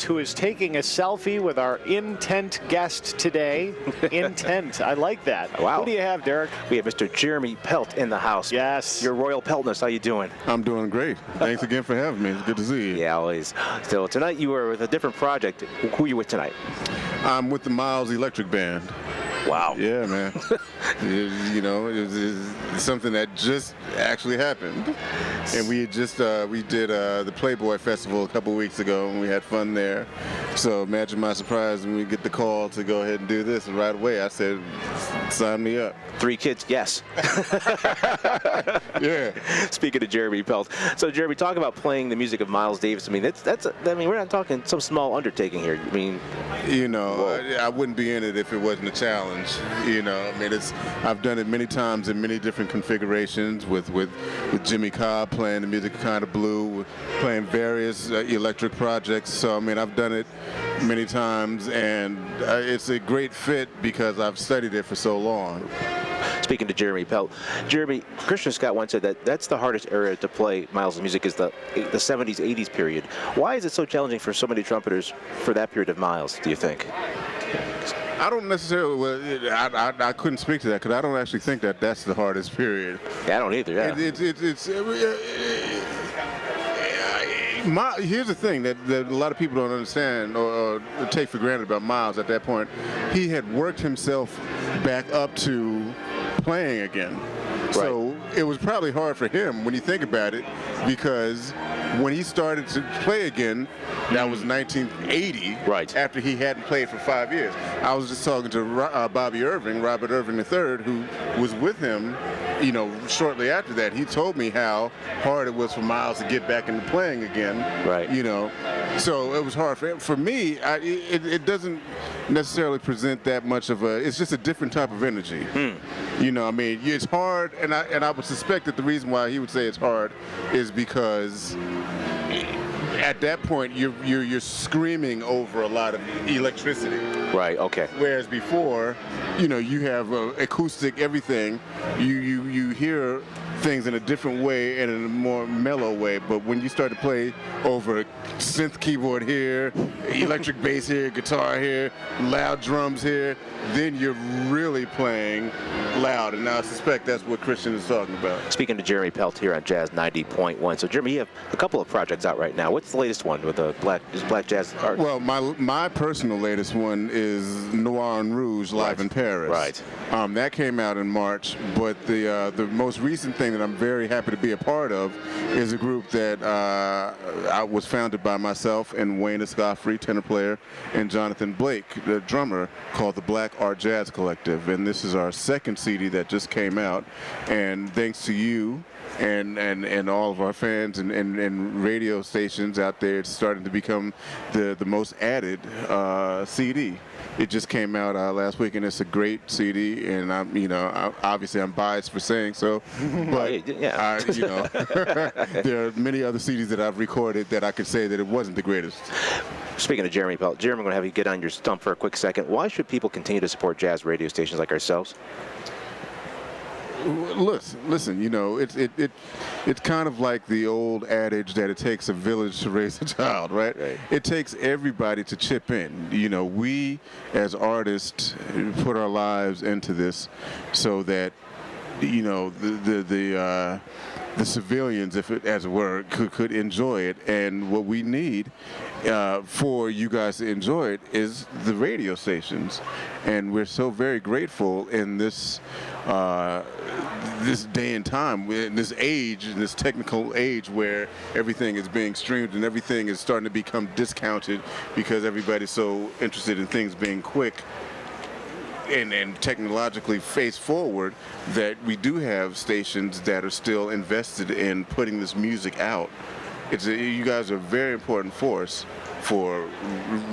Miles, who is taking a selfie with our intent guest today. Intent. I like that. Wow. Who do you have, Derrick? We have Mr. Jeremy Pelt in the house. Yes. Your royal Peltness, how you doing? I'm doing great. Thanks again for having me. It's good to see you. Yeah, always. So tonight you were with a different project. Who are you with tonight? I'm with the Miles Electric Band. Wow. Yeah, man. It's something that just actually happened. And we did the Playboy Festival a couple weeks ago, and we had fun there. So imagine my surprise when we get the call to go ahead and do this. And right away, I said, sign me up. 3 kids, yes. Yeah. Speaking of Jeremy Pelt. So, Jeremy, talk about playing the music of Miles Davis. I mean, we're not talking some small undertaking here. I mean, I wouldn't be in it if it wasn't a challenge. I've done it many times in many different configurations with Jimmy Cobb playing the music of Kind of Blue, playing various electric projects. So, I've done it many times, and it's a great fit because I've studied it for so long. Speaking to Jeremy Pelt, Jeremy, Christian Scott once said that that's the hardest era to play Miles' music is the 70s, 80s period. Why is it so challenging for so many trumpeters for that period of Miles, do you think? I don't necessarily, I couldn't speak to that because I don't actually think that that's the hardest period. Yeah, I don't either, yeah. Here's the thing that a lot of people don't understand or take for granted about Miles at that point. He had worked himself back up to playing again. Right. So it was probably hard for him when you think about it, because when he started to play again, that was 1980, right, after he hadn't played for 5 years. I was just talking to Robert Irving III, who was with him, shortly after that. He told me how hard it was for Miles to get back into playing again. Right. So it was hard for him. For me, it doesn't necessarily present that much of it's just a different type of energy. It's hard, and I would suspect that the reason why he would say it's hard is because at that point you're screaming over a lot of electricity. Right. Okay. Whereas before, you have acoustic everything. You hear things in a different way and in a more mellow way. But when you start to play over synth keyboard here, electric bass here, guitar here, loud drums here, then you're really playing loud. And I suspect that's what Christian is talking about. Speaking to Jeremy Pelt here on Jazz 90.1. So, Jeremy, you have a couple of projects out right now. What's the latest one with the Black Jazz art? Well, my personal latest one is Noir and Rouge live in Paris. Right. That came out in March, but the most recent thing that I'm very happy to be a part of is a group that was founded by myself and Wayne Escoffrey, tenor player, and Jonathan Blake, the drummer, called the Black Art Jazz Collective. And this is our second CD that just came out. And thanks to you and all of our fans and radio stations out there, it's starting to become the most added CD. It just came out last week, and it's a great CD. And obviously I'm biased for saying so, but yeah. there are many other CDs that I've recorded that I could say that it wasn't the greatest. Speaking of Jeremy Pelt, Jeremy, I'm going to have you get on your stump for a quick second. Why should people continue to support jazz radio stations like ourselves? Listen, it's kind of like the old adage that it takes a village to raise a child, right? It takes everybody to chip in. We as artists put our lives into this so that the civilians, as it were, could enjoy it. And what we need for you guys to enjoy it is the radio stations. And we're so very grateful in this day and time, in this age, in this technical age where everything is being streamed and everything is starting to become discounted because everybody's so interested in things being quick and technologically face forward, that we do have stations that are still invested in putting this music out. You guys are a very important force for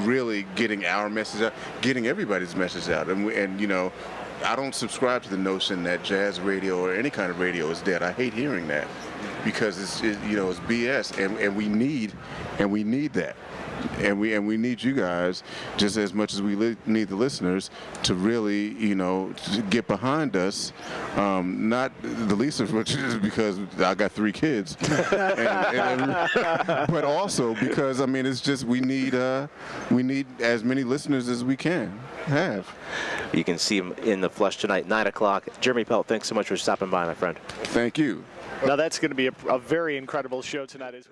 really getting our message out, getting everybody's message out. And I don't subscribe to the notion that jazz radio or any kind of radio is dead. I hate hearing that because it's BS, and we need that. and we need you guys just as much as we need the listeners to really, to get behind us. Not the least of which is because I got 3 kids, but also because it's just we need as many listeners as we can have. You can see him in the flesh tonight, 9 o'clock. Jeremy Pelt, thanks so much for stopping by, my friend. Thank you. Now that's going to be a very incredible show tonight.